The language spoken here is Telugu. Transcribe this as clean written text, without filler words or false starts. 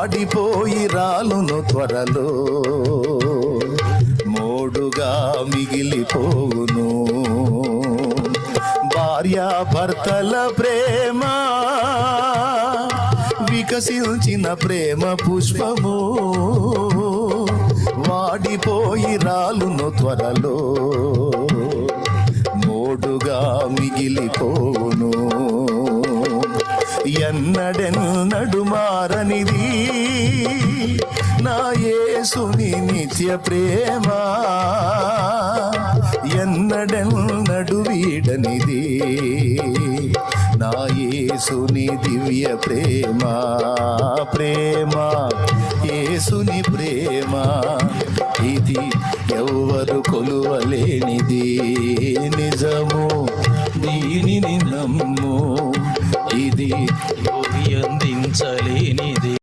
వాడిపోయి రాలును త్వరలో, మోడుగా మిగిలిపోవును. భార్యాభర్తల ప్రేమ వికసించిన ప్రేమ పుష్పము, వాడిపోయి రాలును త్వరలో, మోడుగా మిగిలిపోవును. ఎన్నడెన్నడు మారనిది నా యేసుని నిత్య ప్రేమ, ఎన్నడెన్నడు వీడనిది నా యేసుని దివ్య ప్రేమ. ప్రేమ యేసుని ప్రేమ, ఇది ఎవ్వరు కొలువలేనిది. నిజము దీనిని నమ్ము, ఇది అందించలేనిది.